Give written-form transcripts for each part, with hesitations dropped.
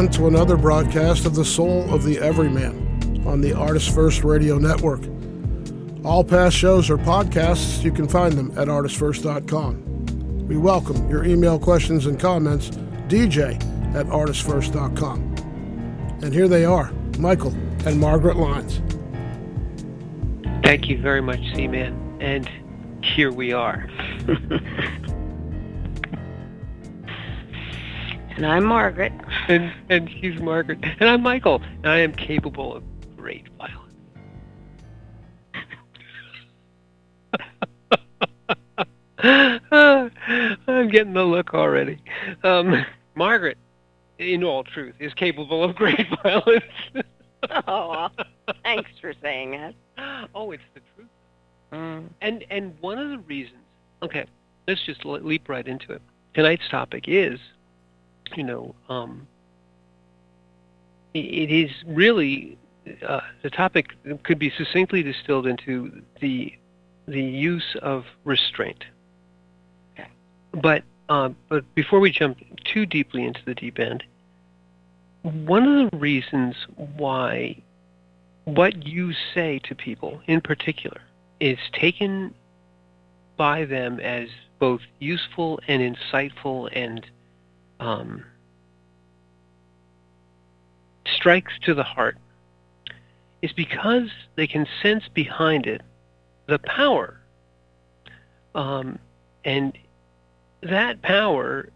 everyone, to another broadcast of The Soul of the Everyman on the ArtistFirst radio network. All past shows are podcasts. You can find them at ArtistFirst.com. We welcome your email questions and comments, dj@ArtistFirst.com. And here they are, Michael and Margaret Lines. Thank you very much, C-Man. And here we are. And I'm Margaret. And he's Margaret. And I'm Michael. And I am capable of great violence. I'm getting the look already. Margaret, in all truth, is capable of great violence. Oh, thanks for saying that. Oh, it's the truth. And one of the reasons, okay, let's just leap right into it. Tonight's topic is, it is really, the topic could be succinctly distilled into the use of restraint. Okay. But before we jump too deeply into the deep end, one of the reasons why what you say to people in particular is taken by them as both useful and insightful and strikes to the heart is because they can sense behind it the power. And that power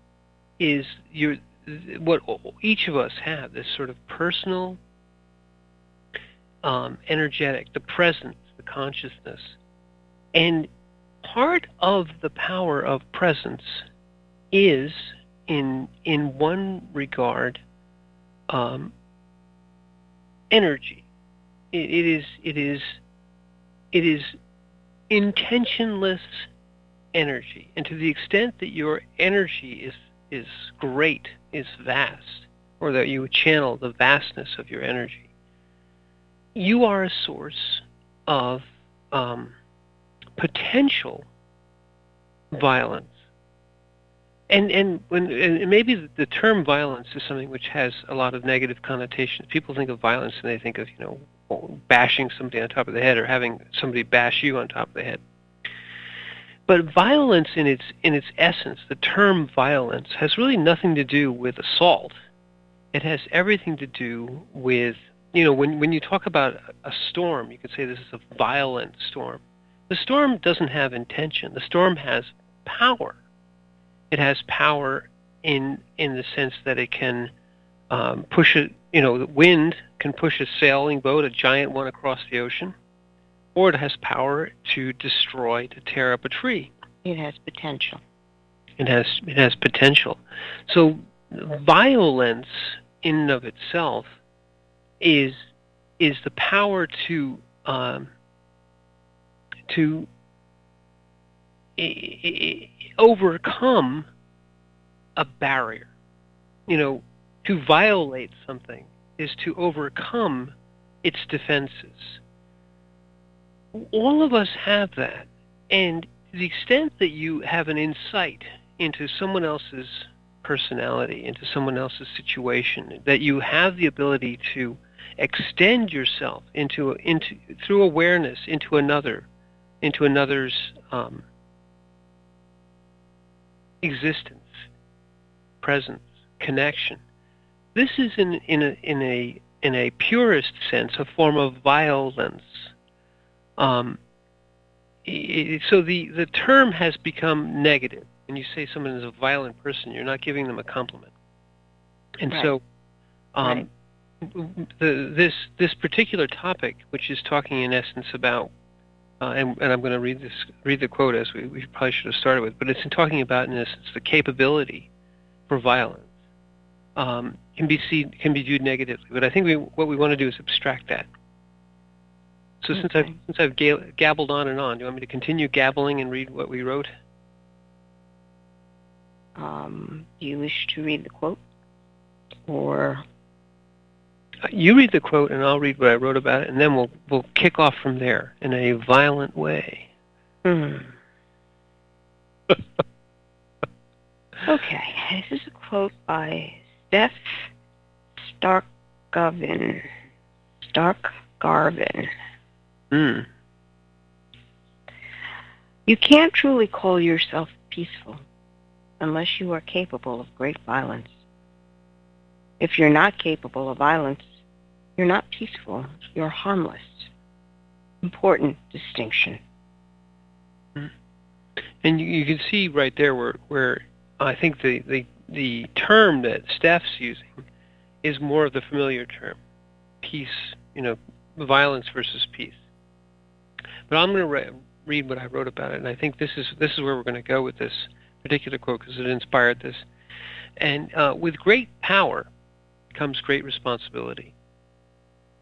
is what each of us have, this sort of personal, energetic, the presence, the consciousness. And part of the power of presence is, in one regard, energy. It is intentionless energy, and to the extent that your energy is great, is vast, or that you channel the vastness of your energy, you are a source of potential violence. And maybe the term violence is something which has a lot of negative connotations. People think of violence and they think of, bashing somebody on top of the head or having somebody bash you on top of the head. But violence in its essence, the term violence, has really nothing to do with assault. It has everything to do with, when you talk about a storm, you could say this is a violent storm. The storm doesn't have intention. The storm has power. It has power in the sense that it can push it. The wind can push a sailing boat, a giant one, across the ocean, or it has power to destroy, to tear up a tree. It has potential. It has potential. So violence, in and of itself, is the power to overcome a barrier. To violate something is to overcome its defenses. All of us have that, and to the extent that you have an insight into someone else's personality, into someone else's situation, that you have the ability to extend yourself into through awareness into another's existence, presence, connection. This is in a purest sense a form of violence. So the term has become negative. When you say someone is a violent person, you're not giving them a compliment. And right. So Right. This particular topic, which is talking in essence about, and I'm going to read the quote as we probably should have started with, but it's talking about, in essence, the capability for violence can be viewed negatively. But I think what we want to do is abstract that. So Okay. since I've gabbled on and on, do you want me to continue gabbling and read what we wrote? Do you wish to read the quote, or? You read the quote, and I'll read what I wrote about it, and then we'll kick off from there in a violent way. Okay, this is a quote by Steph Garvin. Stark Garvin. Mm. You can't truly call yourself peaceful unless you are capable of great violence. If you're not capable of violence, you're not peaceful. You're harmless. Important distinction. And you can see right there where I think the term that Steph's using is more of the familiar term, peace, violence versus peace. But I'm going to read what I wrote about it, and I think this is where we're going to go with this particular quote because it inspired this. And with great power comes great responsibility.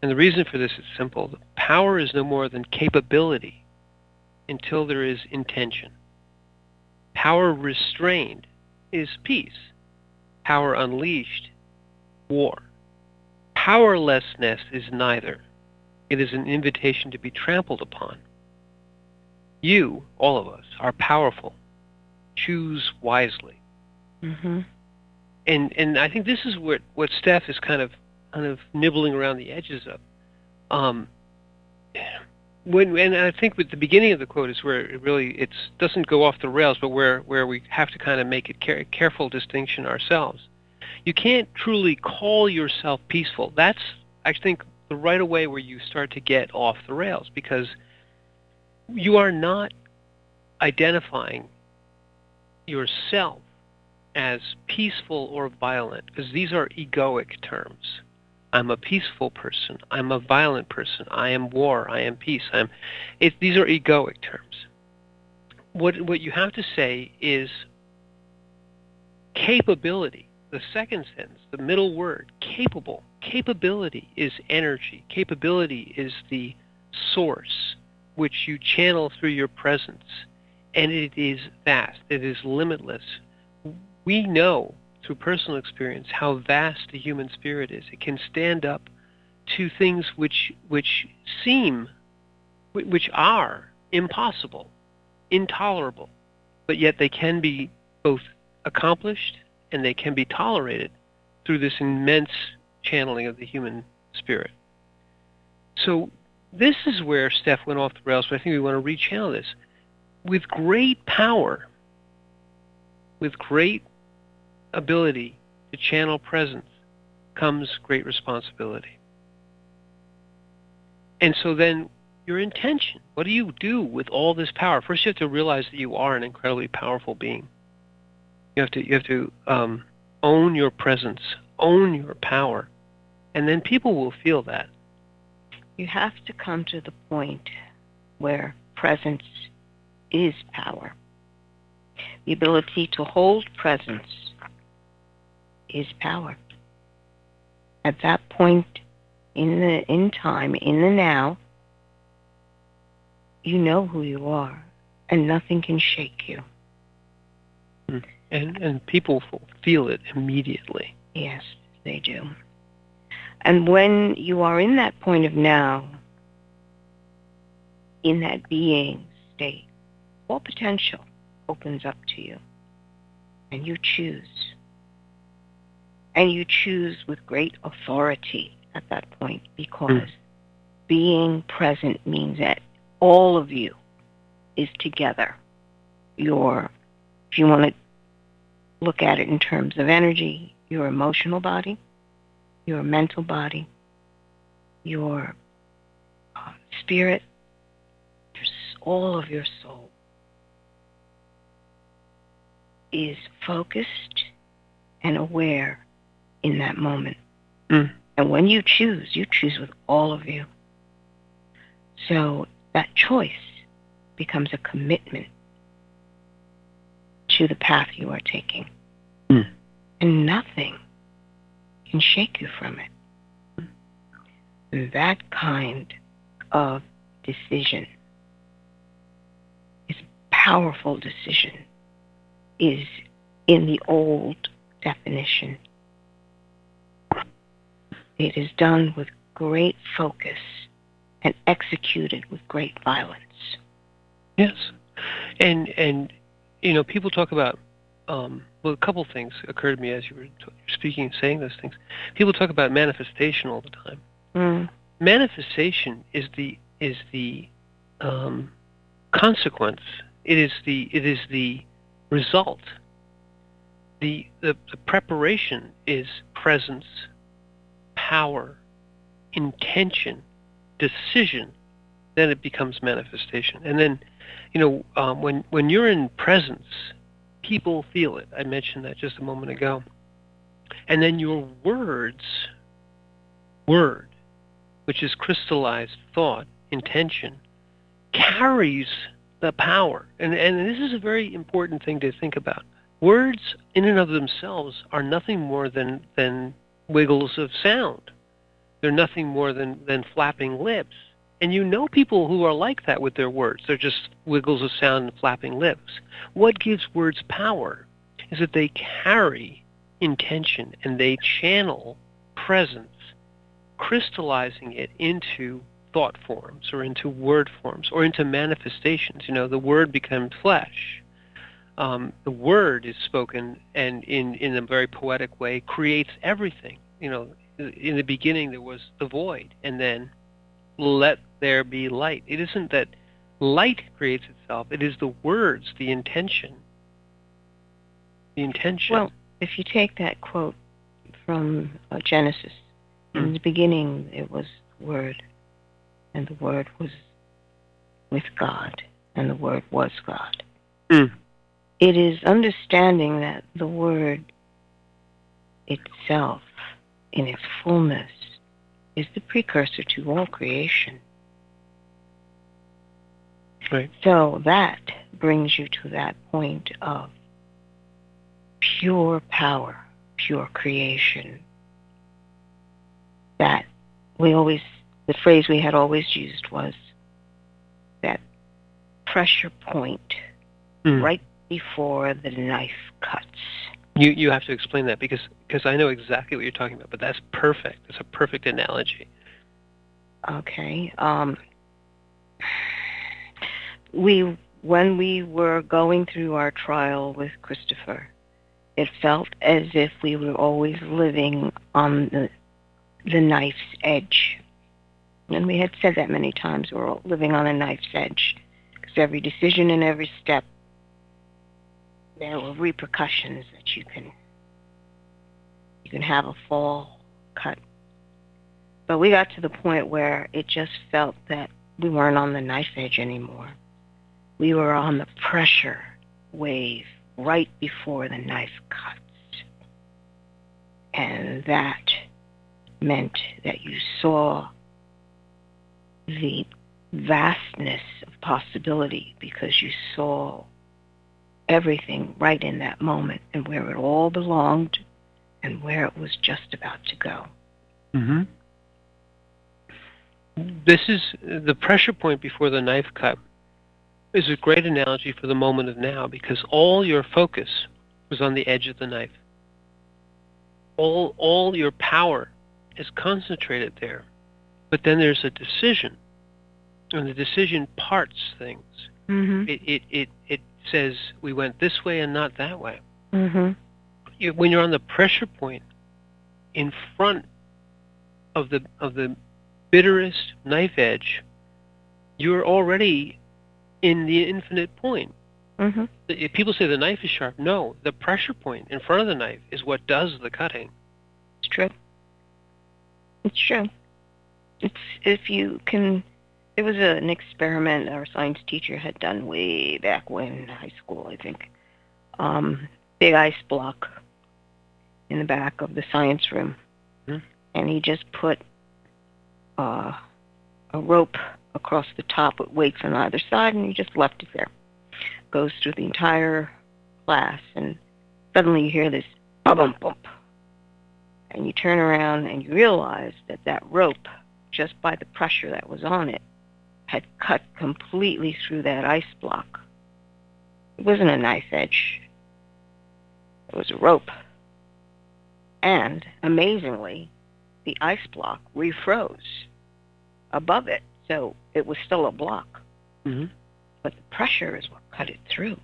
And the reason for this is simple. Power is no more than capability until there is intention. Power restrained is peace. Power unleashed, war. Powerlessness is neither. It is an invitation to be trampled upon. You, all of us, are powerful. Choose wisely. Mm-hmm. And I think this is what Steph is kind of nibbling around the edges of. And I think with the beginning of the quote is where it doesn't go off the rails, but where we have to kind of make a careful distinction ourselves. You can't truly call yourself peaceful. That's, I think, the right away where you start to get off the rails, because you are not identifying yourself as peaceful or violent, because these are egoic terms. I'm a peaceful person. I'm a violent person. I am war. I am peace. These are egoic terms. What you have to say is capability. The second sentence, the middle word, capable. Capability is energy. Capability is the source which you channel through your presence, and it is vast. It is limitless. We know through personal experience how vast the human spirit is. It can stand up to things which are impossible, intolerable, but yet they can be both accomplished and they can be tolerated through this immense channeling of the human spirit. So this is where Steph went off the rails, but I think we want to rechannel this. With great power, with great ability to channel presence, comes great responsibility. And so then your intention, what do you do with all this power? First you have to realize that you are an incredibly powerful being. You have to own your presence, own your power, and then people will feel that. You have to come to the point where presence is power. The ability to hold presence is power. At that point in time, in the now, you know who you are, and nothing can shake you. And people feel it immediately. Yes, they do. And when you are in that point of now, in that being state, all potential opens up to you, and you choose. And you choose with great authority at that point, because being present means that all of you is together. If you want to look at it in terms of energy, your emotional body, your mental body, your spirit, all of your soul is focused and aware in that moment. And when you choose with all of you. So that choice becomes a commitment to the path you are taking. And nothing can shake you from it. And that kind of decision is powerful decision, is in the old definition. It is done with great focus and executed with great violence. Yes. And people talk about well, a couple things occurred to me as you were speaking and saying those things. People talk about manifestation all the time. Mm. Manifestation is the consequence. It is the result. The preparation is presence, power, intention, decision. Then it becomes manifestation. And then, when you're in presence, people feel it. I mentioned that just a moment ago. And then your word, which is crystallized thought, intention, carries the power. And this is a very important thing to think about. Words in and of themselves are nothing more than wiggles of sound. They're nothing more than flapping lips. And people who are like that with their words. They're just wiggles of sound and flapping lips. What gives words power is that they carry intention and they channel presence, crystallizing it into thought forms or into word forms or into manifestations. The word becomes flesh. The word is spoken and in a very poetic way creates everything. In the beginning there was the void, and then let there be light. It isn't that light creates itself. It is the words, the intention. The intention. Well, if you take that quote from Genesis, in the beginning it was the Word, and the Word was with God, and the Word was God. Mm. It is understanding that the Word itself, in its fullness, is the precursor to all creation. Right. So that brings you to that point of pure power, pure creation. That the phrase we had always used was that pressure point right before the knife cuts. You have to explain that because I know exactly what you're talking about, but that's perfect. It's a perfect analogy. Okay. When we were going through our trial with Christopher, it felt as if we were always living on the knife's edge. And we had said that many times, we're all living on a knife's edge. Because every decision and every step, there were repercussions that you can have a fall, cut. But we got to the point where it just felt that we weren't on the knife edge anymore. We were on the pressure wave right before the knife cuts. And that meant that you saw the vastness of possibility because you saw everything right in that moment and where it all belonged and where it was just about to go. Mm-hmm. This is the pressure point before the knife cut is a great analogy for the moment of now because all your focus was on the edge of the knife. All your power is concentrated there. But then there's a decision, and the decision parts things. Mm-hmm. It says we went this way and not that way. Mm-hmm. When you're on the pressure point in front of the bitterest knife edge, you're already in the infinite point. Mm-hmm. If people say the knife is sharp, no, the pressure point in front of the knife is what does the cutting. It's true. It's true. If you can. There was an experiment our science teacher had done way back when in high school, I think. Big ice block in the back of the science room. Mm-hmm. And he just put a rope across the top with weights on either side, and he just left it there. Goes through the entire class, and suddenly you hear this bump, bump. And you turn around and you realize that rope, just by the pressure that was on it, had cut completely through that ice block. It wasn't a knife edge. It was a rope. And, amazingly, the ice block refroze above it, so it was still a block. Mm-hmm. But the pressure is what cut it through.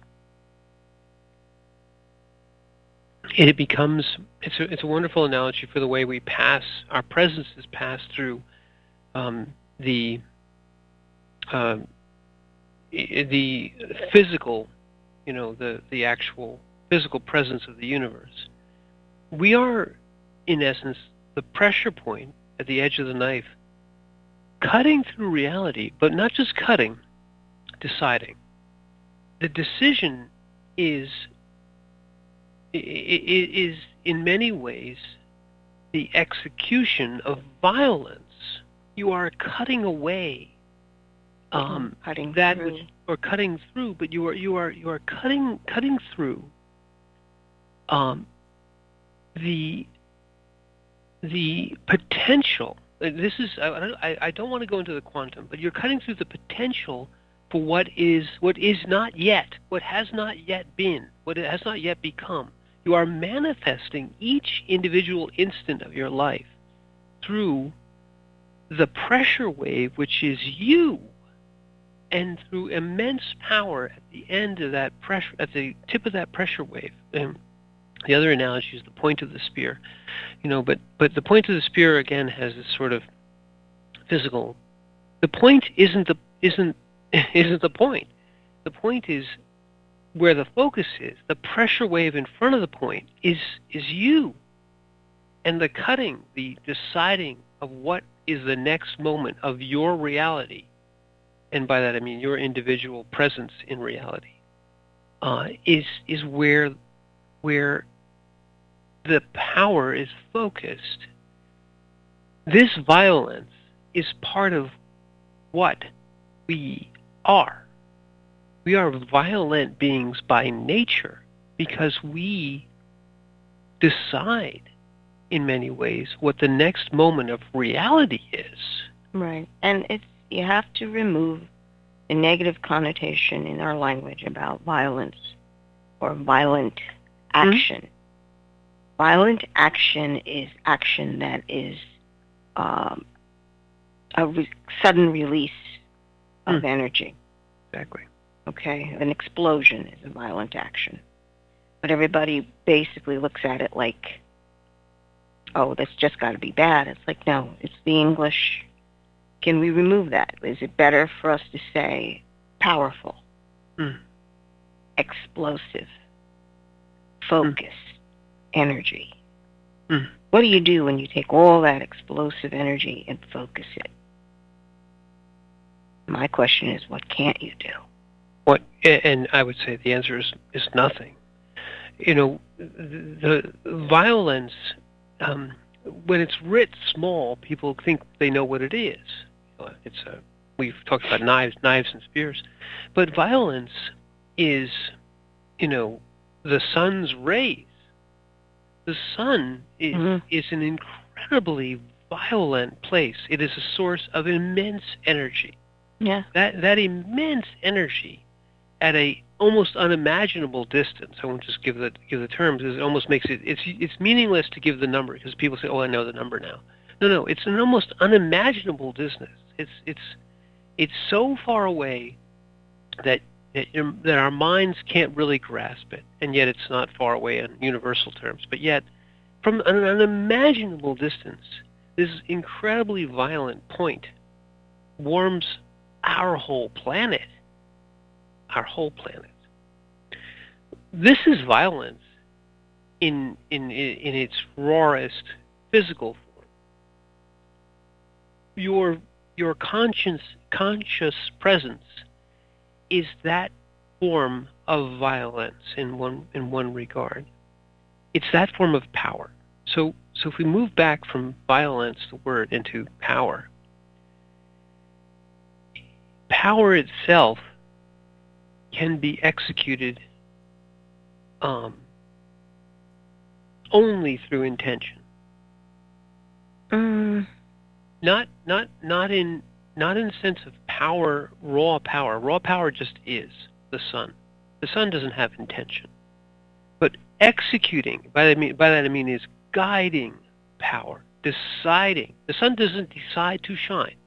it becomes, it's a wonderful analogy for the way we pass, our presence is passed through the physical, the actual physical presence of the universe. We are, in essence, the pressure point at the edge of the knife, cutting through reality, but not just cutting, deciding. The decision is in many ways the execution of violence. You are cutting away cutting that through. or cutting through, but you are cutting through the potential. This is, I don't want to go into the quantum, but you're cutting through the potential for what is not yet, what has not yet been, what it has not yet become. You are manifesting each individual instant of your life through the pressure wave, which is you, and through immense power at the end of that pressure, at the tip of that pressure wave. And the other analogy is the point of the spear, but the point of the spear again has this sort of physical. The point isn't the point. The point is where the focus is. The pressure wave in front of the point is you, and the cutting, the deciding of what is the next moment of your reality, and by that I mean your individual presence in reality, is where the power is focused. This violence is part of what we are. We are violent beings by nature because we decide in many ways what the next moment of reality is. Right. And you have to remove the negative connotation in our language about violence or violent action. Mm-hmm. Violent action is action that is sudden release of energy. Exactly. Okay, an explosion is a violent action. But everybody basically looks at it like, oh, that's just got to be bad. It's like, no, it's the English. Can we remove that? Is it better for us to say powerful, explosive, focused energy? What do you do when you take all that explosive energy and focus it? My question is, what can't you do? What? And I would say the answer is nothing. The violence, when it's writ small, people think they know what it is. We've talked about knives and spears, but violence is, the sun's rays. The sun is an incredibly violent place. It is a source of immense energy. Yeah. That immense energy at a almost unimaginable distance. I won't just give the terms, because it almost makes it's meaningless to give the number, because people say, "Oh, I know the number now." No, it's an almost unimaginable distance. It's so far away that our minds can't really grasp it, and yet it's not far away in universal terms. But yet, from an unimaginable distance, this incredibly violent point warms our whole planet. Our whole planet. This is violence in its rawest physical form. Your conscious presence is that form of violence in one regard. It's that form of power. So if we move back from violence, the word, into power, power itself can be executed only through intention. Not in the sense of power, raw power. Raw power just is the sun. The sun doesn't have intention. But executing, by that I mean is guiding power, deciding. The sun doesn't decide to shine.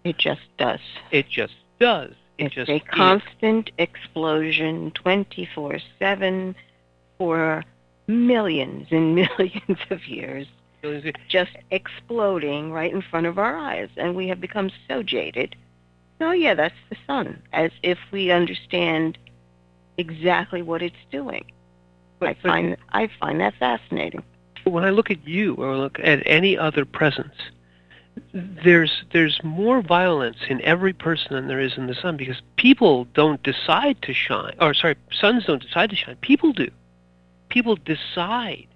It just does. It just does. It's a constant explosion 24/7 for millions and millions of years just exploding right in front of our eyes. And we have become so jaded. Oh, yeah, that's the sun, as if we understand exactly what it's doing. I find that fascinating. When I look at you or look at any other presence, there's more violence in every person than there is in the sun, because people don't decide to shine. Or sorry, suns don't decide to shine. People do. People decide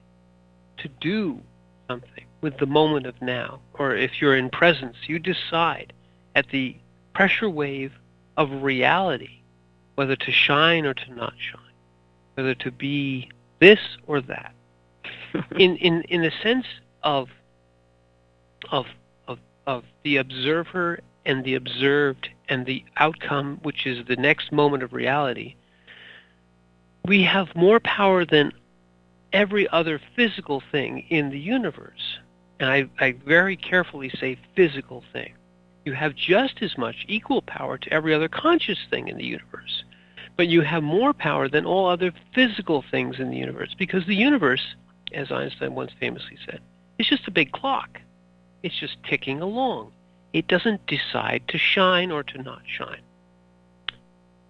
to do something with the moment of now. Or if you're in presence, you decide at the pressure wave of reality whether to shine or to not shine, whether to be this or that. in a sense of the observer and the observed and the outcome, which is the next moment of reality, we have more power than every other physical thing in the universe. And I very carefully say physical thing. You have just as much equal power to every other conscious thing in the universe. But you have more power than all other physical things in the universe, because the universe, as Einstein once famously said, is just a big clock. It's just ticking along. It doesn't decide to shine or to not shine.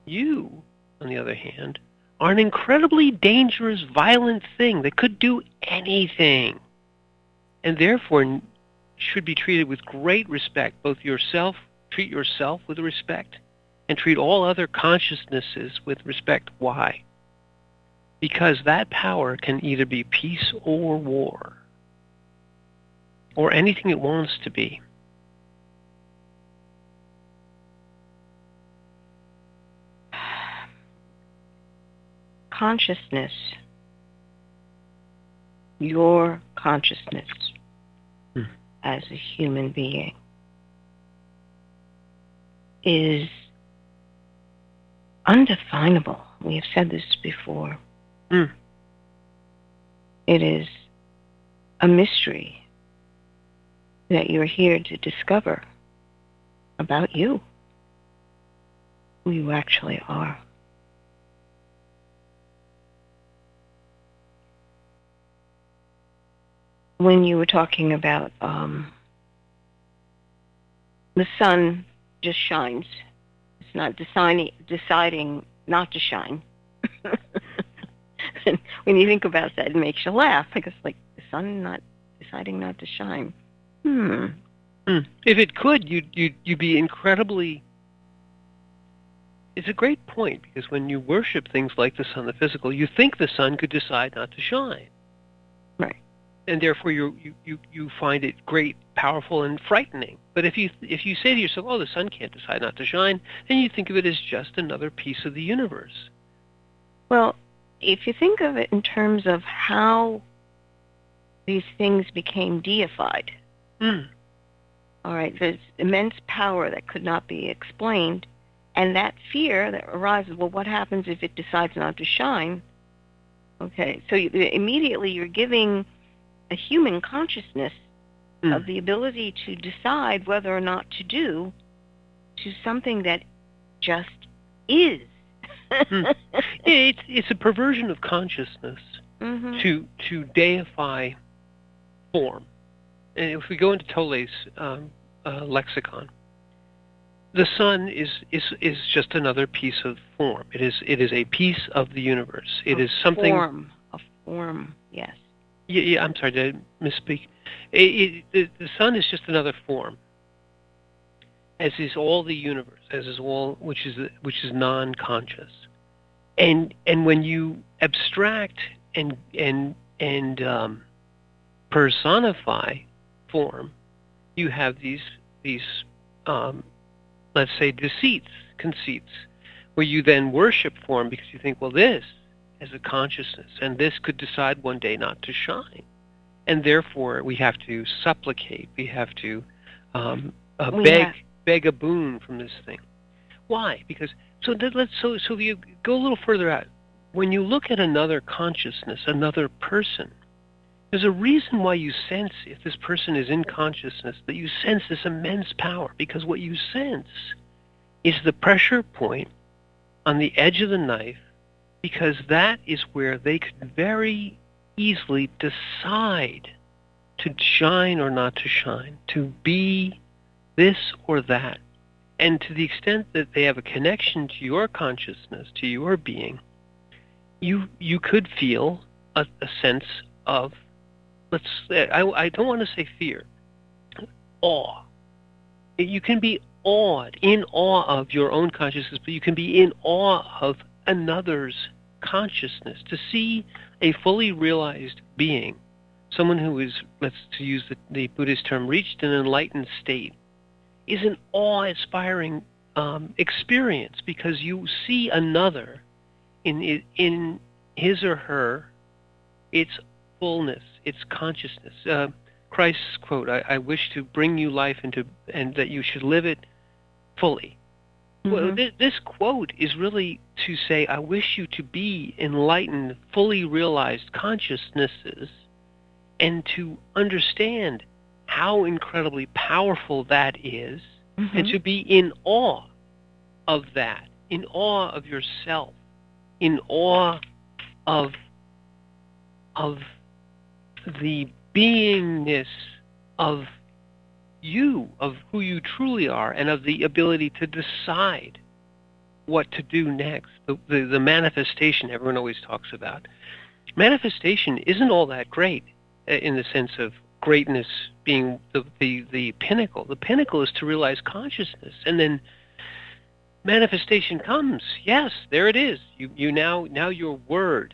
You, on the other hand, are an incredibly dangerous, violent thing that could do anything, and therefore should be treated with great respect. Both yourself, treat yourself with respect, and treat all other consciousnesses with respect. Why? Because that power can either be peace or war, or anything it wants to be. Consciousness, your consciousness as a human being, is undefinable. We have said this before. It is a mystery that you're here to discover about you, who you actually are. When you were talking about the sun just shines. It's not deciding not to shine. And when you think about that, it makes you laugh, because like the sun not deciding not to shine. If it could, you'd be incredibly. It's a great point, because when you worship things like the sun, the physical, you think the sun could decide not to shine. Right. And therefore you find it great, powerful, and frightening. But if you say to yourself, oh, the sun can't decide not to shine, then you think of it as just another piece of the universe. Well, if you think of it in terms of how these things became deified, all right, there's immense power that could not be explained, and that fear that arises, well, what happens if it decides not to shine? Okay, so immediately you're giving a human consciousness of the ability to decide whether or not to do to something that just is. It's a perversion of consciousness to deify form. And if we go into Tolle's lexicon, the sun is just another piece of form. It is a piece of the universe. It is something. A form, yes. Yeah. I'm sorry, did I misspeak? The sun is just another form, as is all the universe, as is all which is non-conscious. And when you abstract and personify form, you have these let's say conceits, where you then worship form because you think, well, this has a consciousness, and this could decide one day not to shine, and therefore we have to supplicate, we have to beg a boon from this thing. Why? Because so if you go a little further out, when you look at another consciousness, another person, there's a reason why you sense, if this person is in consciousness, that you sense this immense power, because what you sense is the pressure point on the edge of the knife, because that is where they could very easily decide to shine or not to shine, to be this or that. And to the extent that they have a connection to your consciousness, to your being, you could feel a sense of, I don't want to say fear, awe. You can be awed, in awe of your own consciousness, but you can be in awe of another's consciousness. To see a fully realized being, someone who is, let's to use the Buddhist term, reached an enlightened state, is an awe-inspiring experience, because you see another in his or her, its fullness, its consciousness. Christ's quote, I wish to bring you life and that you should live it fully. Well, this quote is really to say, I wish you to be enlightened, fully realized consciousnesses, and to understand how incredibly powerful that is, and to be in awe of that, in awe of yourself, in awe of the beingness of you, of who you truly are, and of the ability to decide what to do next. The manifestation everyone always talks about. Manifestation isn't all that great in the sense of greatness being the pinnacle. The pinnacle is to realize consciousness, and then manifestation comes. Yes, there it is. You now your word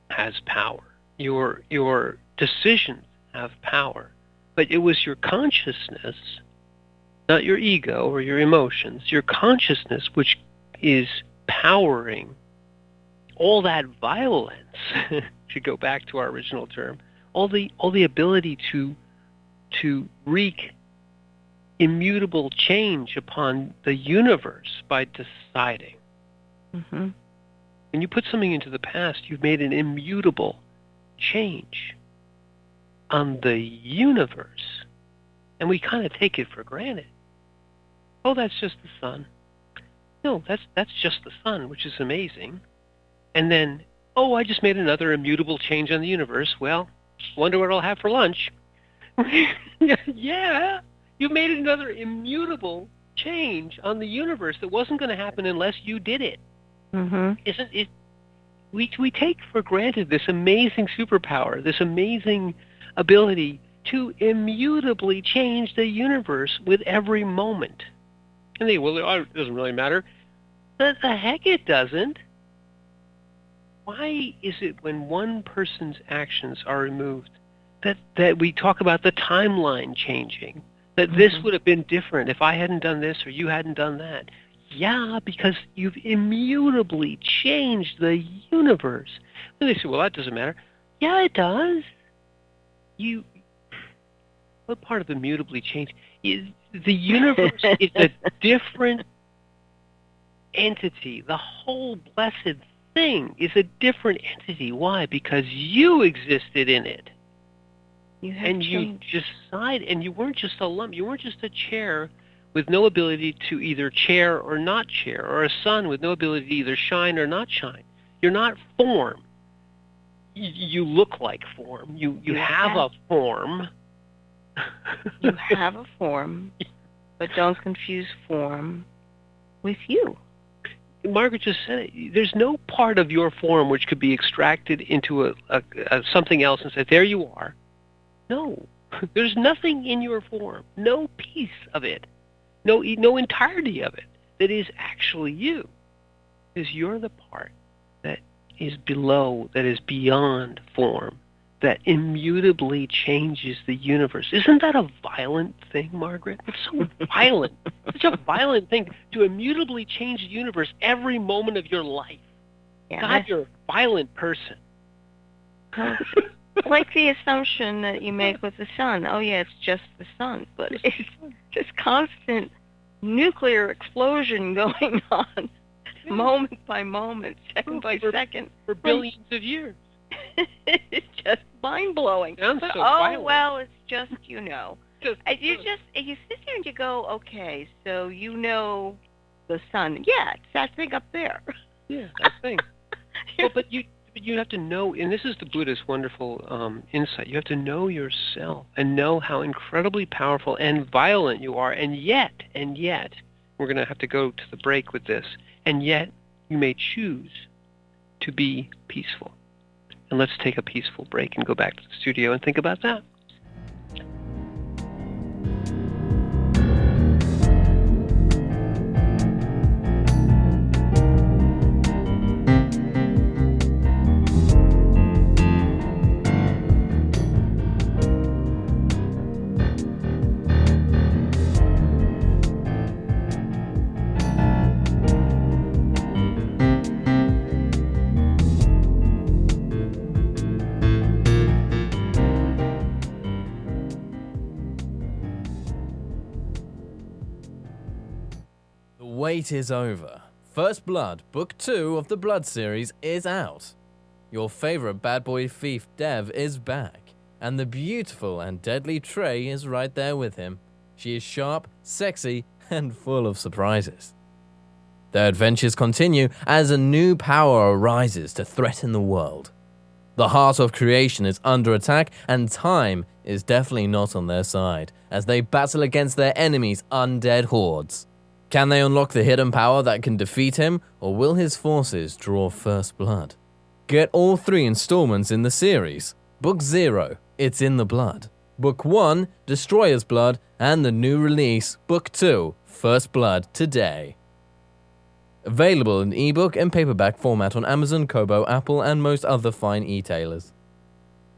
has power. Your decisions have power. But it was your consciousness, not your ego or your emotions, your consciousness which is powering all that violence, to go back to our original term, all the ability to wreak immutable change upon the universe by deciding. When you put something into the past, you've made an immutable change on the universe, and we kind of take it for granted. Oh, that's just the sun. No, that's just the sun, which is amazing. And then, oh, I just made another immutable change on the universe. Well, wonder what I'll have for lunch. Yeah, you made another immutable change on the universe that wasn't going to happen unless you did it. Isn't it? We take for granted this amazing superpower, this amazing ability to immutably change the universe with every moment. And they, well, it doesn't really matter. The heck it doesn't. Why is it when one person's actions are removed that we talk about the timeline changing? That this would have been different if I hadn't done this or you hadn't done that. Yeah, because you've immutably changed the universe. And they say, well, that doesn't matter. Yeah, it does. What part of immutably changed? The universe is a different entity. The whole blessed thing is a different entity. Why? Because you existed in it. You decide, and you weren't just a lump. You weren't just a chair with no ability to either chair or not chair, or a sun with no ability to either shine or not shine. You're not form. You look like form. You have a form. You have a form, but don't confuse form with you. Margaret just said it. There's no part of your form which could be extracted into a something else and said, there you are. No. There's nothing in your form, no piece of it, no entirety of it that is actually you. Because you're the part that is below, that is beyond form, that immutably changes the universe. Isn't that a violent thing, Margaret? It's so violent. Such a violent thing to immutably change the universe every moment of your life. Yeah. God, you're a violent person. Like the assumption that you make with the sun. Oh, yeah, it's just the sun. But it's this constant nuclear explosion going on, moment by moment, second by second. For billions of years. It's just mind-blowing. Sounds so violent. Well, it's just, you sit there and you go, okay, so you know the sun. Yeah, it's that thing up there. Yeah, that thing. Well, but you have to know, and this is the Buddha's wonderful insight, you have to know yourself and know how incredibly powerful and violent you are, and yet, we're going to have to go to the break with this, and yet you may choose to be peaceful. And let's take a peaceful break and go back to the studio and think about that. Wait is over. First Blood, Book 2 of the Blood series is out. Your favorite bad boy thief Dev is back, and the beautiful and deadly Trey is right there with him. She is sharp, sexy, and full of surprises. Their adventures continue as a new power arises to threaten the world. The heart of creation is under attack, and time is definitely not on their side as they battle against their enemies' undead hordes. Can they unlock the hidden power that can defeat him, or will his forces draw first blood? Get all 3 installments in the series. Book 0, It's in the Blood. Book 1, Destroyer's Blood, and the new release, Book 2, First Blood, today. Available in ebook and paperback format on Amazon, Kobo, Apple, and most other fine e-tailers.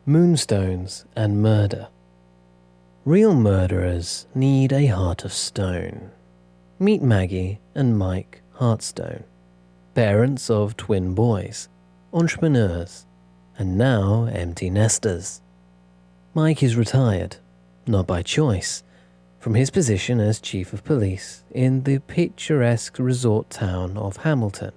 Moonstones and murder. Real murderers need a heart of stone. Meet Maggie and Mike Heartstone, parents of twin boys, entrepreneurs, and now empty nesters. Mike is retired, not by choice, from his position as chief of police in the picturesque resort town of Hamilton.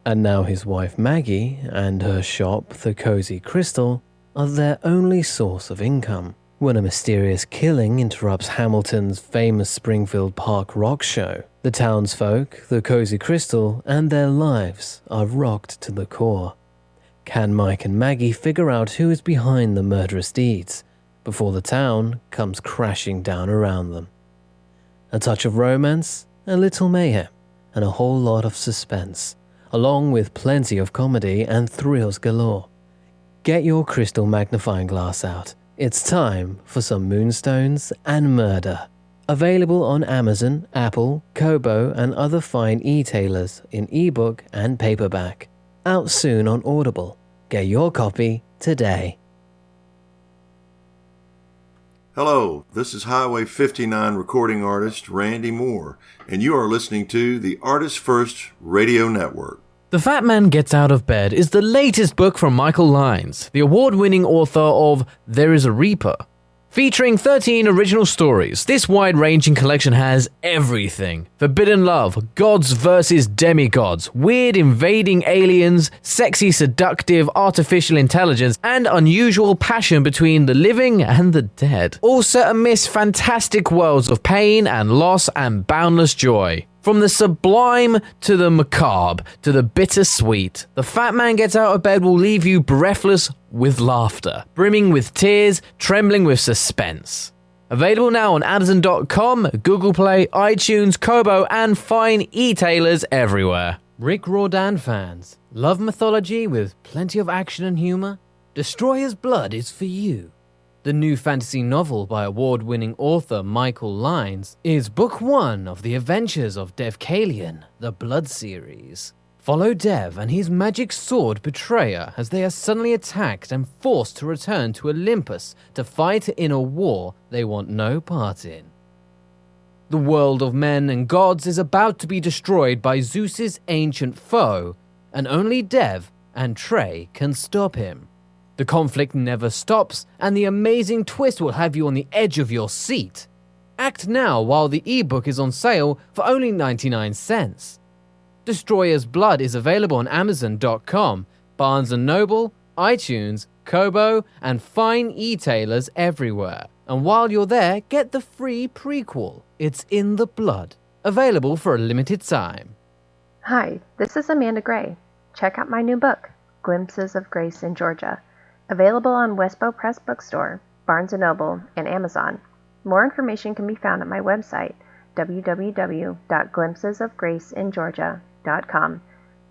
And now his wife Maggie and her shop, the Cozy Crystal, are their only source of income. When a mysterious killing interrupts Hamilton's famous Springfield Park rock show, the townsfolk, the Cozy Crystal, and their lives are rocked to the core. Can Mike and Maggie figure out who is behind the murderous deeds before the town comes crashing down around them? A touch of romance, a little mayhem, and a whole lot of suspense, along with plenty of comedy and thrills galore. Get your crystal magnifying glass out. It's time for some Moonstones and murder. Available on Amazon, Apple, Kobo, and other fine e-tailers in ebook and paperback. Out soon on Audible. Get your copy today. Hello, this is Highway 59 recording artist Randy Moore, and you are listening to the ArtistFirst Radio Network. The Fat Man Gets Out of Bed is the latest book from Michael Lyons, the award-winning author of There is a Reaper. Featuring 13 original stories, this wide-ranging collection has everything. Forbidden love, gods versus demigods, weird invading aliens, sexy seductive artificial intelligence, and unusual passion between the living and the dead. All set amidst fantastic worlds of pain and loss and boundless joy. From the sublime to the macabre to the bittersweet, The Fat Man Gets Out of Bed will leave you breathless with laughter, brimming with tears, trembling with suspense. Available now on Amazon.com, Google Play, iTunes, Kobo, and fine e-tailers everywhere. Rick Riordan fans, love mythology with plenty of action and humor? Destroyer's Blood is for you. The new fantasy novel by award-winning author Michael Lyons is Book 1 of the adventures of Dev Kalian, the Blood series. Follow Dev and his magic sword Betrayer as they are suddenly attacked and forced to return to Olympus to fight in a war they want no part in. The world of men and gods is about to be destroyed by Zeus's ancient foe, and only Dev and Trey can stop him. The conflict never stops, and the amazing twist will have you on the edge of your seat. Act now while the ebook is on sale for only 99 cents. Destroyer's Blood is available on Amazon.com, Barnes & Noble, iTunes, Kobo, and fine e-tailers everywhere. And while you're there, get the free prequel, It's in the Blood, available for a limited time. Hi, this is Amanda Gray. Check out my new book, Glimpses of Grace in Georgia, available on Westbow Press Bookstore, Barnes & Noble, and Amazon. More information can be found at my website, www.glimpsesofgraceingeorgia.com,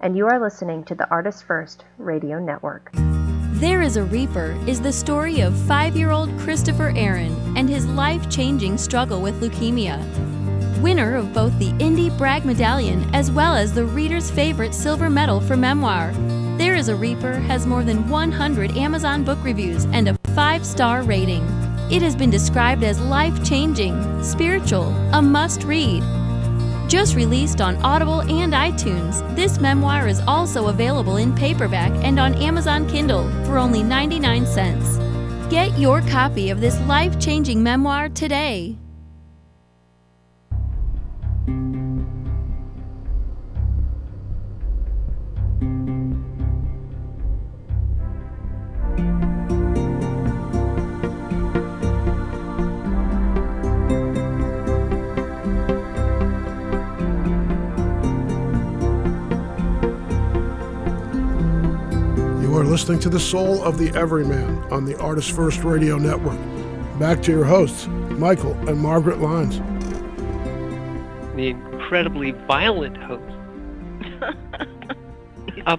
and you are listening to the ArtistFirst Radio Network. There is a Reaper is the story of 5-year-old Christopher Aaron and his life-changing struggle with leukemia. Winner of both the Indie Bragg Medallion as well as the reader's favorite silver medal for memoir, There is a Reaper has more than 100 Amazon book reviews and a 5-star rating. It has been described as life-changing, spiritual, a must-read. Just released on Audible and iTunes, this memoir is also available in paperback and on Amazon Kindle for only 99 cents. Get your copy of this life-changing memoir today. Listening to The Soul of the Everyman on the ArtistFirst Radio Network. Back to your hosts, Michael and Margaret Lyons. The incredibly violent host.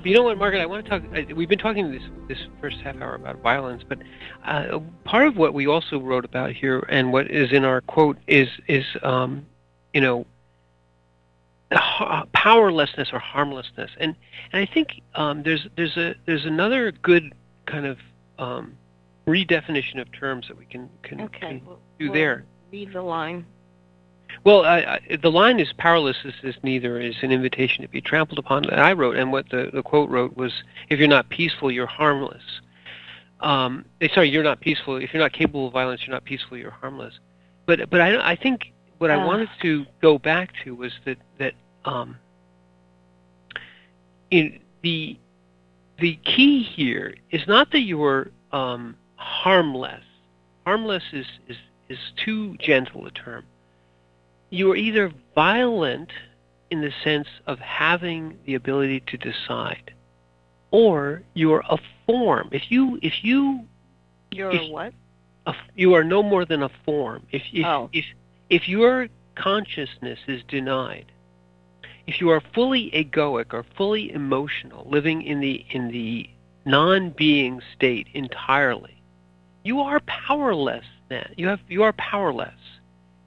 You know what, Margaret? I want to talk. We've been talking this first half hour about violence, but part of what we also wrote about here, and what is in our quote, is powerlessness or harmlessness, and I think there's another good kind of redefinition of terms that we can do there. Read the line. Well, the line is powerlessness is neither is an invitation to be trampled upon. That I wrote, and what the quote wrote was, if you're not peaceful, you're harmless. You're not peaceful. If you're not capable of violence, you're not peaceful, you're harmless. But I think what I wanted to go back to was that the key here is not that you're harmless. Harmless is too gentle a term. You are either violent in the sense of having the ability to decide, or you're a form. You're what? You are no more than a form. If your consciousness is denied, if you are fully egoic or fully emotional, living in the non-being state entirely, you are powerless. Then you are powerless.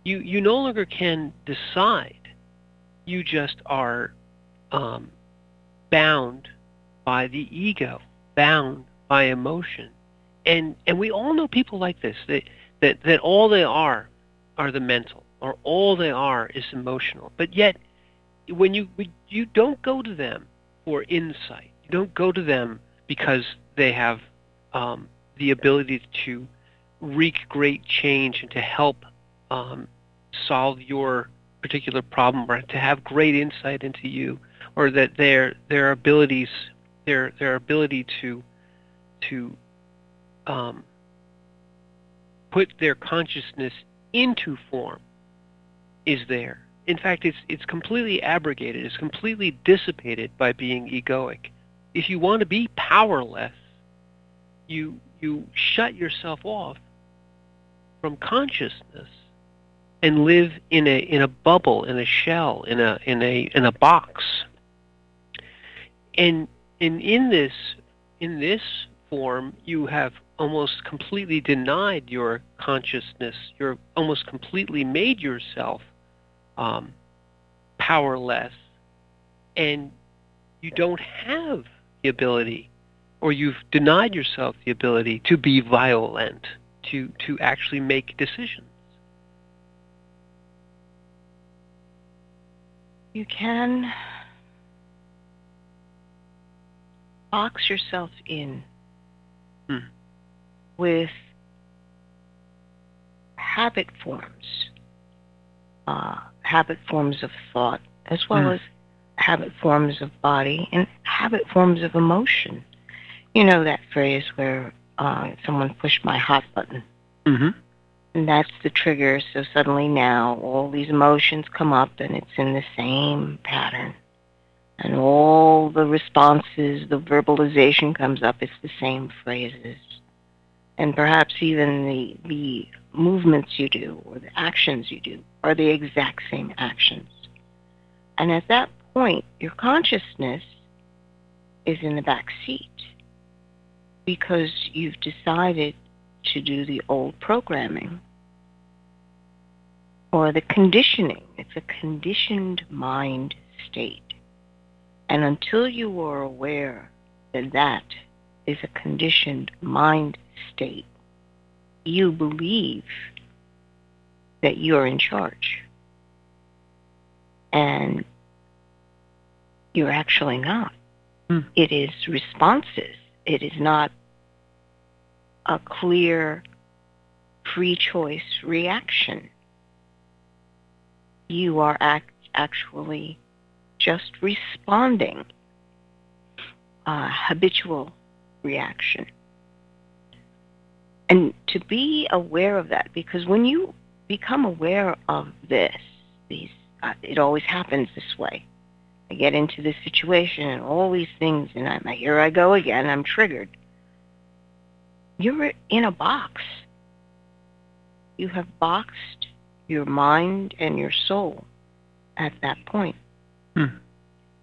You no longer can decide. You just are bound by the ego, bound by emotion, and we all know people like this. That all they are the mental, or all they are is emotional. But yet, when you don't go to them for insight, you don't go to them because they have the ability to wreak great change and to help solve your particular problem, or to have great insight into you, or that their ability to put their consciousness into form is there. In fact, it's completely abrogated. It's completely dissipated by being egoic. If you want to be powerless, you shut yourself off from consciousness and live in a bubble, in a shell, in a box. And in this form, you have almost completely denied your consciousness. You're almost completely made yourself powerless, and you don't have the ability, or you've denied yourself the ability to be violent, to actually make decisions. You can box yourself in with habit forms of thought, as well as habit forms of body and habit forms of emotion. You know that phrase where someone pushed my hot button. Mm-hmm. And that's the trigger, so suddenly now all these emotions come up and it's in the same pattern. And all the responses, the verbalization comes up, it's the same phrases. And perhaps even the movements you do or the actions you do are the exact same actions. And at that point, your consciousness is in the back seat because you've decided to do the old programming or the conditioning. It's a conditioned mind state. And until you are aware that that is a conditioned mind state, you believe that you're in charge. And you're actually not. It is responses. It is not a clear, free choice reaction. You are actually just responding, habitual reaction. And to be aware of that, because when you become aware of this, it always happens this way. I get into this situation and all these things, and here I go again, I'm triggered. You're in a box. You have boxed your mind and your soul at that point.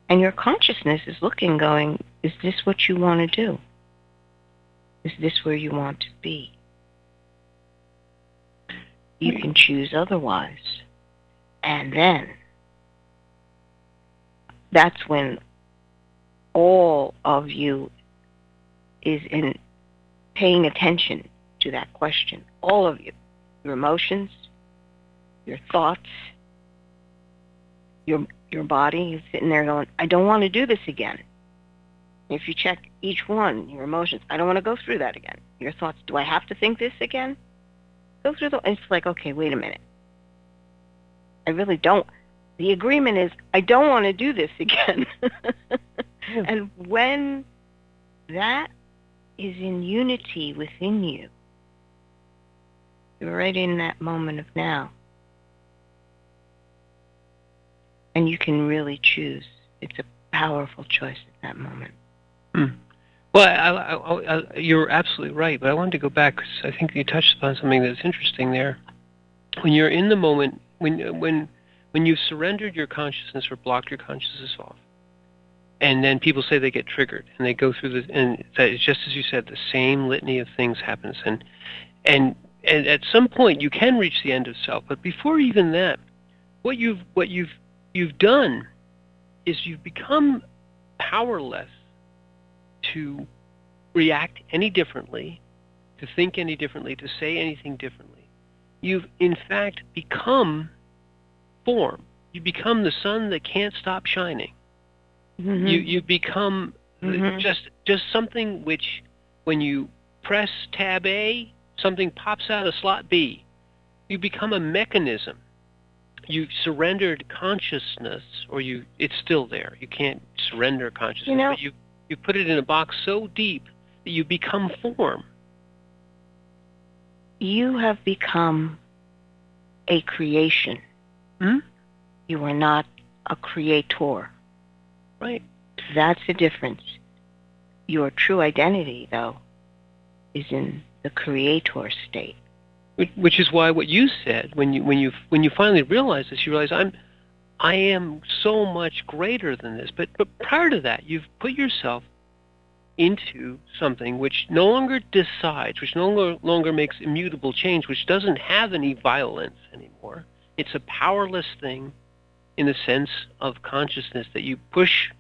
And your consciousness is looking, going, is this what you want to do? Is this where you want to be? You can choose otherwise. And then that's when all of you is in paying attention to that question. All of you. Your emotions, your thoughts, your body is sitting there going, I don't want to do this again. If you check each one, your emotions, I don't want to go through that again. Your thoughts, do I have to think this again? Go through it's like, okay, wait a minute. I really don't. The agreement is, I don't want to do this again. And when that is in unity within you, you're right in that moment of now. And you can really choose. It's a powerful choice at that moment. Well, you're absolutely right, but I wanted to go back because I think you touched upon something that's interesting there. When you're in the moment, when you've surrendered your consciousness or blocked your consciousness off, and then people say they get triggered, and they go through and it's just as you said, the same litany of things happens, and at some point you can reach the end of self, but before even that, what you've done is you've become powerless to react any differently, to think any differently, to say anything differently. You've in fact become form. You become the sun that can't stop shining. You become just something which, when you press tab A, something pops out of slot B. You become a mechanism. You surrendered consciousness, or it's still there. You can't surrender consciousness, but you put it in a box so deep that you become form. You have become a creation. You are not a creator. Right. That's the difference. Your true identity, though, is in the creator state. Which is why what you said, when you finally realize this, you realize I am so much greater than this. But prior to that, you've put yourself into something which no longer decides, which no longer makes immutable change, which doesn't have any violence anymore. It's a powerless thing in the sense of consciousness that you push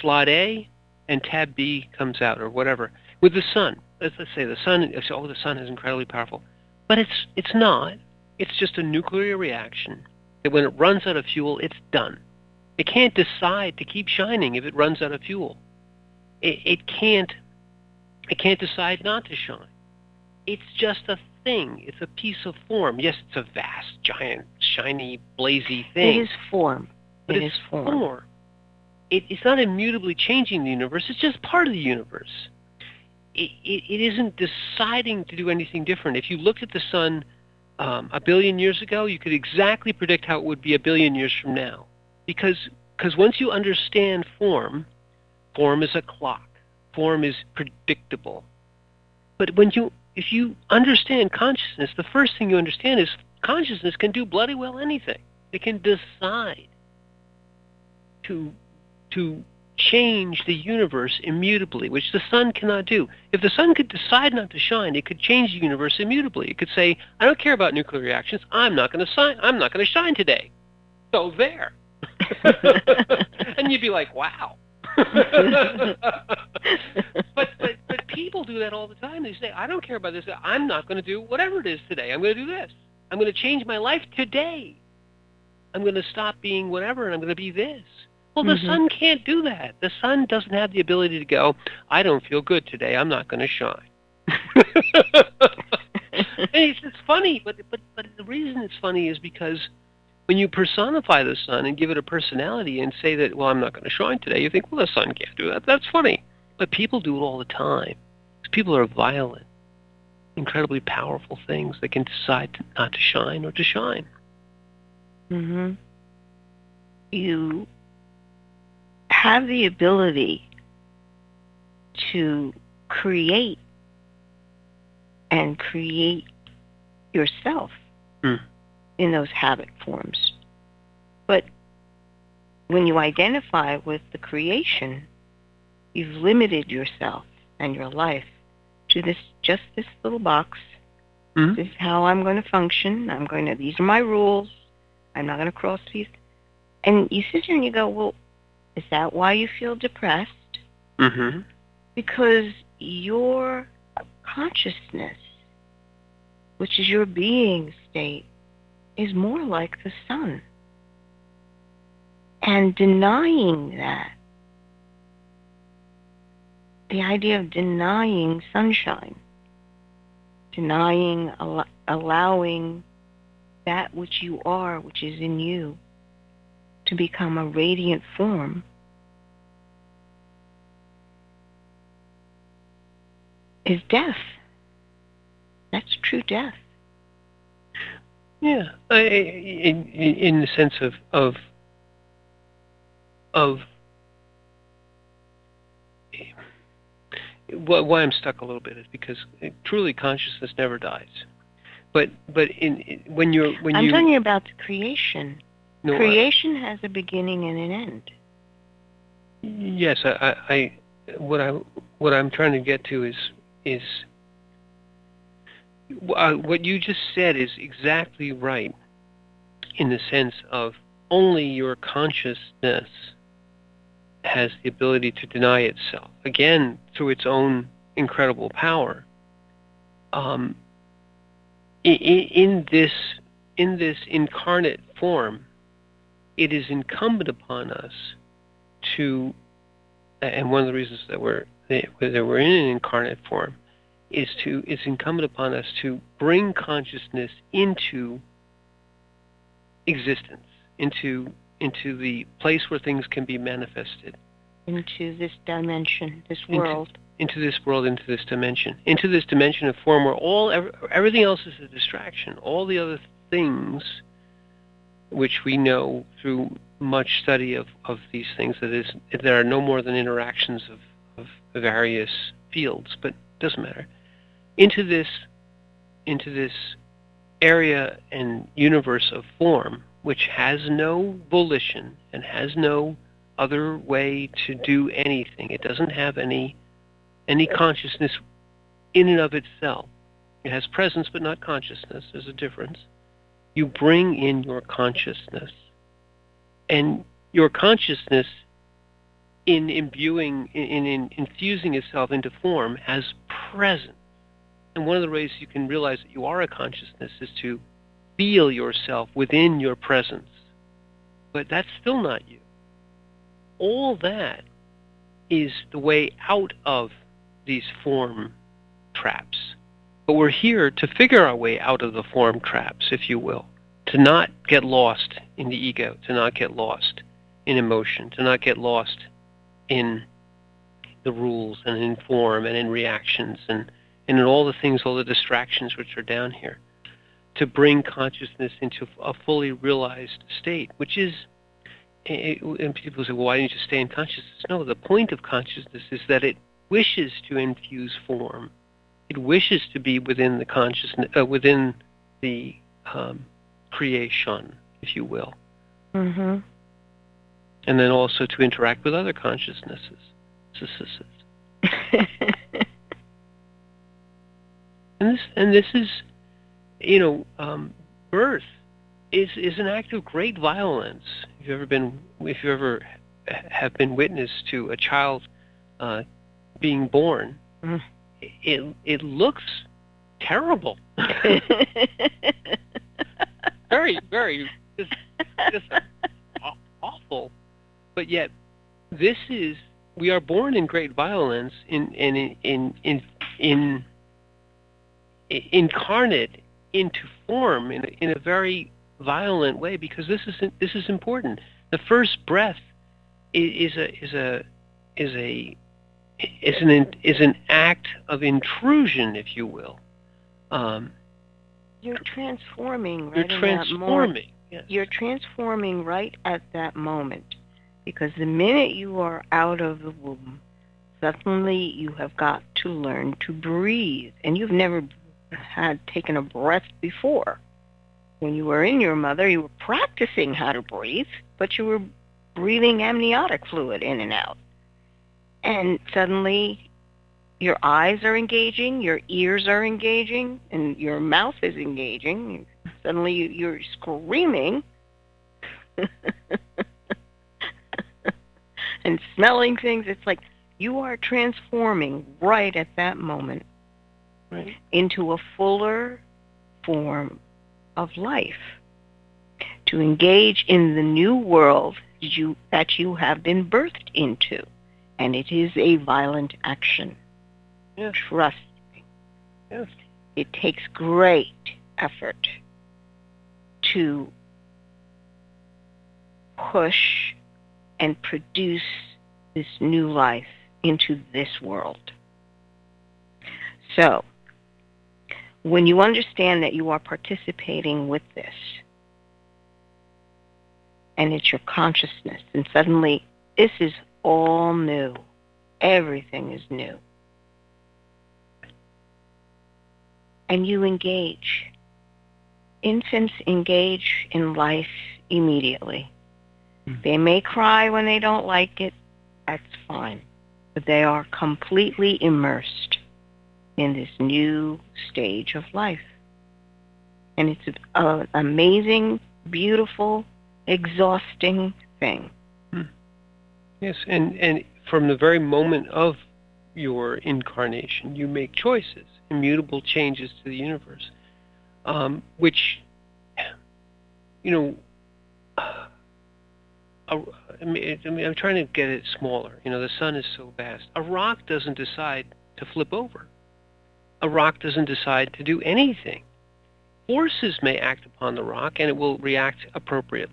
slot A and tab B comes out, or whatever. With the sun, let's say the sun is incredibly powerful. But it's not. It's just a nuclear reaction that when it runs out of fuel, it's done. It can't decide to keep shining if it runs out of fuel. It can't decide not to shine. It's just a thing. It's a piece of form. Yes, it's a vast, giant, shiny, blazy thing. It is form. But it's form. It's not immutably changing the universe. It's just part of the universe. It isn't deciding to do anything different. If you looked at the sun a billion years ago, you could exactly predict how it would be a billion years from now, because Because once you understand form is a clock. Form is predictable. But if you understand consciousness, the first thing you understand is consciousness can do bloody well anything. It can decide to change the universe immutably, which the sun cannot do. If the sun could decide not to shine, it could change the universe immutably. It could say, I don't care about nuclear reactions. I'm not going to shine today. So there. And you'd be like, wow. but people do that all the time. They say, I don't care about this. I'm not going to do whatever it is today. I'm going to do this. I'm going to change my life today. I'm going to stop being whatever, and I'm going to be this. Well, the sun can't do that. The sun doesn't have the ability to go, I don't feel good today. I'm not going to shine. And it's funny, but the reason it's funny is because when you personify the sun and give it a personality and say that, well, I'm not going to shine today, you think, well, the sun can't do that. That's funny. But people do it all the time. People are violent, incredibly powerful things that can decide not to shine or to shine. Mm-hmm. You have the ability to create yourself in those habit forms. But when you identify with the creation, you've limited yourself and your life to just this little box. This is how I'm going to function. These are my rules. I'm not going to cross these. And you sit here and you go, well, is that why you feel depressed? Mm-hmm. Because your consciousness, which is your being state, is more like the sun. And denying that, the idea of denying sunshine, allowing that which you are, which is in you, to become a radiant form, is death. That's true death. Yeah, in the sense of why I'm stuck a little bit is because truly consciousness never dies. But when I'm talking about the creation. No, creation has a beginning and an end. Yes, what I'm trying to get to is what you just said is exactly right, in the sense of only your consciousness has the ability to deny itself, again, through its own incredible power. In this incarnate form, it is incumbent upon us to, and one of the reasons that we're in an incarnate form, it's incumbent upon us to bring consciousness into existence, into the place where things can be manifested. Into this dimension, this world. Into this world, into this dimension of form where everything else is a distraction. All the other things, which we know through much study of these things, that there are no more than interactions of various fields, but it doesn't matter. Into this area and universe of form, which has no volition and has no other way to do anything. It doesn't have any consciousness in and of itself. It has presence but not consciousness. There's a difference. You bring in your consciousness. And your consciousness, in infusing itself into form, has presence. And one of the ways you can realize that you are a consciousness is to feel yourself within your presence. But that's still not you. All that is the way out of these form traps. But we're here to figure our way out of the form traps, if you will. To not get lost in the ego, to not get lost in emotion, to not get lost in the rules and in form and in reactions and in all the things, all the distractions which are down here. To bring consciousness into a fully realized state, which is and people say, well, why didn't you stay in consciousness? No, the point of consciousness is that it wishes to infuse form. It wishes to be within the consciousness, within the creation, if you will. Mm-hmm. And then also to interact with other consciousnesses. And this is, birth is an act of great violence. If you ever have been witness to a child being born, it looks terrible. Very, very, just awful. But yet, we are born in great violence, incarnate into form in a very violent way, because this is important. The first breath is an act of intrusion, if you will. You're transforming right You're in that transforming. moment. Yes. You're transforming right at that moment, because the minute you are out of the womb, suddenly you have got to learn to breathe, and you've never had taken a breath before. When you were in your mother, you were practicing how to breathe, but you were breathing amniotic fluid in and out. And suddenly your eyes are engaging, your ears are engaging, and your mouth is engaging. Suddenly you're screaming and smelling things. It's like you are transforming right at that moment into a fuller form of life, to engage in the new world that you have been birthed into. And it is a violent action. Yes. Trust me. Yes. It takes great effort to push and produce this new life into this world. So, when you understand that you are participating with this, and it's your consciousness, and suddenly this is all new. Everything is new. And you engage. Infants engage in life immediately. They may cry when they don't like it. That's fine. But they are completely immersed in this new stage of life. And it's an amazing, beautiful, exhausting thing. Yes, and from the very moment of your incarnation, you make choices, immutable changes to the universe, which, I'm trying to get it smaller. The sun is so vast. A rock doesn't decide to flip over. A rock doesn't decide to do anything. Forces may act upon the rock, and it will react appropriately.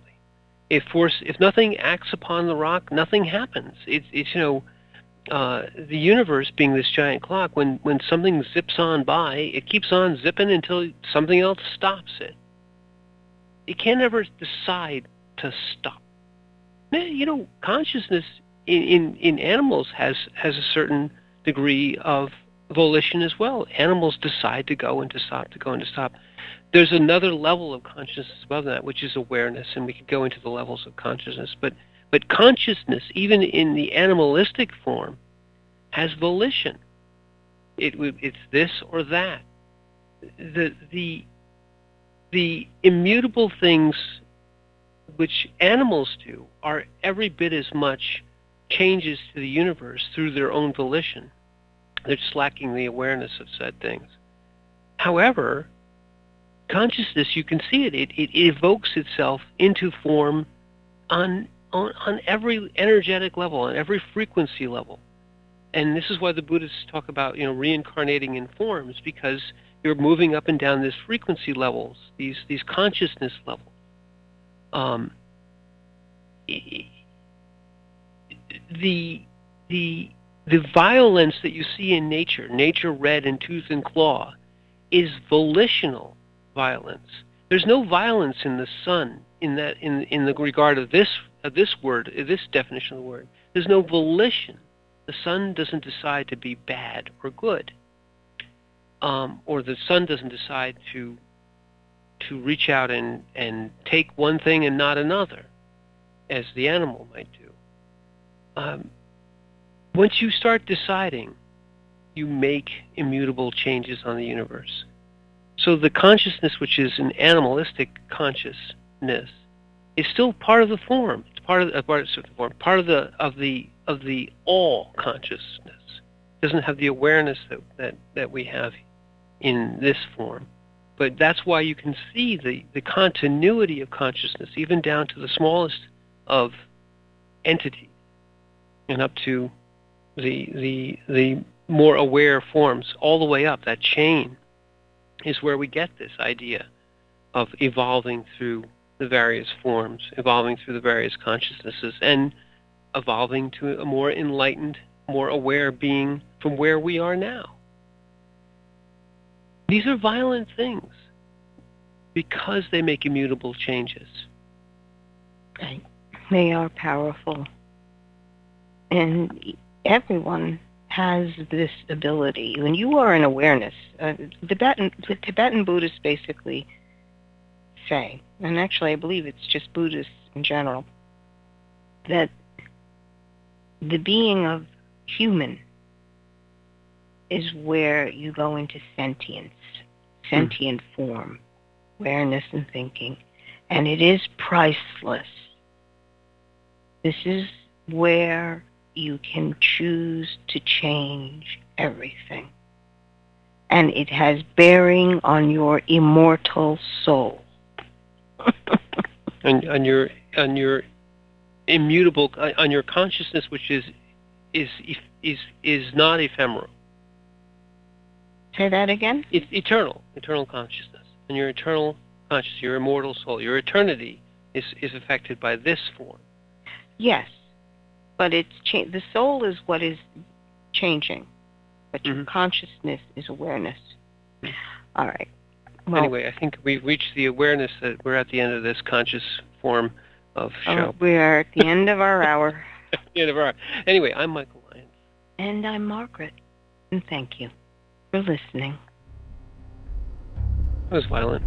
If nothing acts upon the rock, nothing happens. It's the universe being this giant clock. When something zips on by, it keeps on zipping until something else stops it. It can't ever decide to stop. Consciousness in animals has a certain degree of volition as well. Animals decide to go and to stop, to go and to stop. There's another level of consciousness above that, which is awareness, and we could go into the levels of consciousness. But consciousness, even in the animalistic form, has volition. It's this or that. The immutable things which animals do are every bit as much changes to the universe through their own volition. They're just lacking the awareness of said things. However, consciousness, you can see it. It evokes itself into form on every energetic level, on every frequency level. And this is why the Buddhists talk about, reincarnating in forms, because you're moving up and down these frequency levels, these consciousness levels. The violence that you see in nature red and tooth and claw, is volitional violence. There's no violence in the sun in the regard of this this definition of the word. There's no volition. The sun doesn't decide to be bad or good, or the sun doesn't decide to reach out and take one thing and not another, as the animal might do. Once you start deciding, you make immutable changes on the universe. So the consciousness, which is an animalistic consciousness, is still part of the form. It's part of the all consciousness. It doesn't have the awareness that we have in this form. But that's why you can see the continuity of consciousness, even down to the smallest of entities, and up to the more aware forms, all the way up. That chain is where we get this idea of evolving through the various forms, evolving through the various consciousnesses, and evolving to a more enlightened, more aware being from where we are now. These are violent things because they make immutable changes. They are powerful. And everyone has this ability. When you are in awareness, the Tibetan Buddhists basically say, and actually I believe it's just Buddhists in general, that the being of human is where you go into sentience, sentient form, awareness and thinking, and it is priceless. This is where you can choose to change everything. And it has bearing on your immortal soul. on your immutable, on your consciousness, which is not ephemeral. Say that again? It's eternal consciousness. And your eternal consciousness, your immortal soul, your eternity is affected by this form. Yes. But the soul is what is changing, but your consciousness is awareness. All right. Well, anyway, I think we've reached the awareness that we're at the end of this conscious form of show. We are at the end of our hour. Anyway, I'm Michael Lyons. And I'm Margaret. And thank you for listening. That was violent.